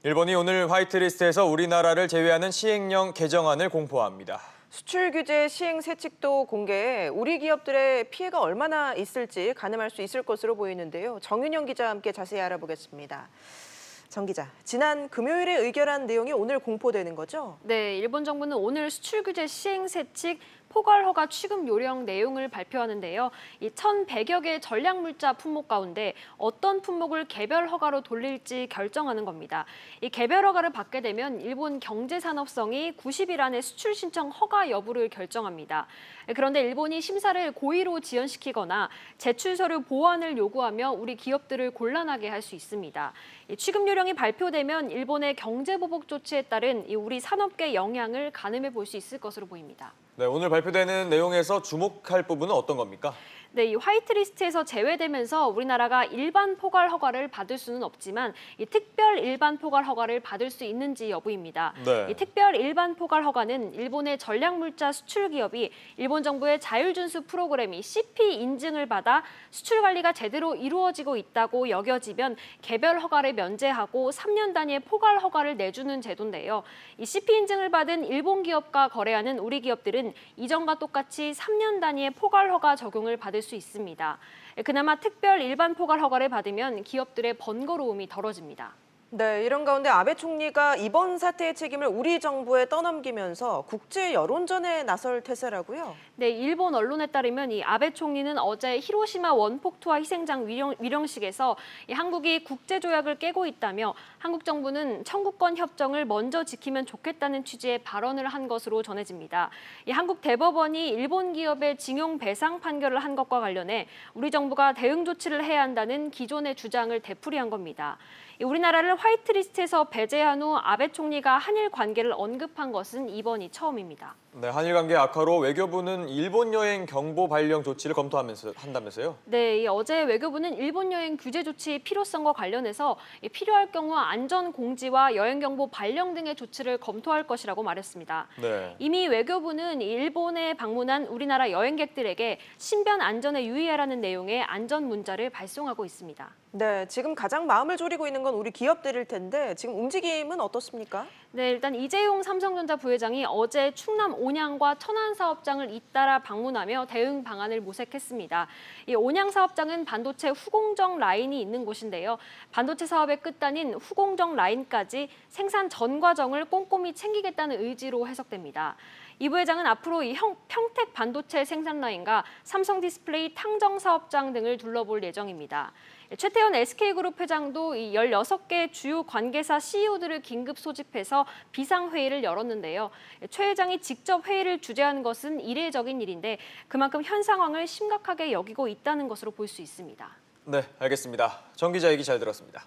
일본이 오늘 화이트리스트에서 우리나라를 제외하는 시행령 개정안을 공포합니다. 수출 규제 시행 세칙도 공개해 우리 기업들의 피해가 얼마나 있을지 가늠할 수 있을 것으로 보이는데요. 정윤영 기자와 함께 자세히 알아보겠습니다. 정 기자, 지난 금요일에 의결한 내용이 오늘 공포되는 거죠? 네, 일본 정부는 오늘 수출 규제 시행 세칙 포괄 허가 취급 요령 내용을 발표하는데요. 이 1,100여 개의 전략물자 품목 가운데 어떤 품목을 개별 허가로 돌릴지 결정하는 겁니다. 이 개별 허가를 받게 되면 일본 경제산업성이 90일 안에 수출 신청 허가 여부를 결정합니다. 그런데 일본이 심사를 고의로 지연시키거나 제출 서류 보완을 요구하며 우리 기업들을 곤란하게 할 수 있습니다. 이 취급 요령이 발표되면 일본의 경제보복 조치에 따른 우리 산업계 영향을 가늠해 볼 수 있을 것으로 보입니다. 네, 오늘 발표되는 내용에서 주목할 부분은 어떤 겁니까? 네, 이 화이트리스트에서 제외되면서 우리나라가 일반 포괄 허가를 받을 수는 없지만 이 특별 일반 포괄 허가를 받을 수 있는지 여부입니다. 네. 이 특별 일반 포괄 허가는 일본의 전략물자 수출 기업이 일본 정부의 자율준수 프로그램이 CP 인증을 받아 수출 관리가 제대로 이루어지고 있다고 여겨지면 개별 허가를 면제하고 3년 단위의 포괄 허가를 내주는 제도인데요. 이 CP 인증을 받은 일본 기업과 거래하는 우리 기업들은 이전과 똑같이 3년 단위의 포괄 허가 적용을 받을 수 있습니다. 그나마 특별 일반 포괄 허가를 받으면 기업들의 번거로움이 덜어집니다. 네, 이런 가운데 아베 총리가 이번 사태의 책임을 우리 정부에 떠넘기면서 국제 여론전에 나설 태세라고요? 네, 일본 언론에 따르면 이 아베 총리는 어제 히로시마 원폭투하 희생장 위령식에서 한국이 국제조약을 깨고 있다며 한국 정부는 청구권 협정을 먼저 지키면 좋겠다는 취지의 발언을 한 것으로 전해집니다. 한국 대법원이 일본 기업의 징용 배상 판결을 한 것과 관련해 우리 정부가 대응 조치를 해야 한다는 기존의 주장을 되풀이한 겁니다. 우리나라를 화이트리스트에서 배제한 후 아베 총리가 한일 관계를 언급한 것은 이번이 처음입니다. 네, 한일 관계 악화로 외교부는 일본 여행 경보 발령 조치를 한다면서요? 네, 어제 외교부는 일본 여행 규제 조치 필요성과 관련해서 필요할 경우 안전 공지와 여행 경보 발령 등의 조치를 검토할 것이라고 말했습니다. 네. 이미 외교부는 일본에 방문한 우리나라 여행객들에게 신변 안전에 유의하라는 내용의 안전 문자를 발송하고 있습니다. 네, 지금 가장 마음을 졸이고 있는 건 우리 기업들일 텐데 지금 움직임은 어떻습니까? 네, 일단 이재용 삼성전자 부회장이 어제 충남 온양과 천안 사업장을 잇따라 방문하며 대응 방안을 모색했습니다. 이 온양 사업장은 반도체 후공정 라인이 있는 곳인데요. 반도체 사업의 끝단인 후공정 라인까지 생산 전 과정을 꼼꼼히 챙기겠다는 의지로 해석됩니다. 이 부회장은 앞으로 평택 반도체 생산 라인과 삼성 디스플레이 탕정 사업장 등을 둘러볼 예정입니다. 최태원 SK그룹 회장도 이 16개 주요 관계사 CEO들을 긴급 소집해서 비상회의를 열었는데요. 최 회장이 직접 회의를 주재하는 것은 이례적인 일인데 그만큼 현 상황을 심각하게 여기고 있다는 것으로 볼 수 있습니다. 네, 알겠습니다. 정 기자 얘기 잘 들었습니다.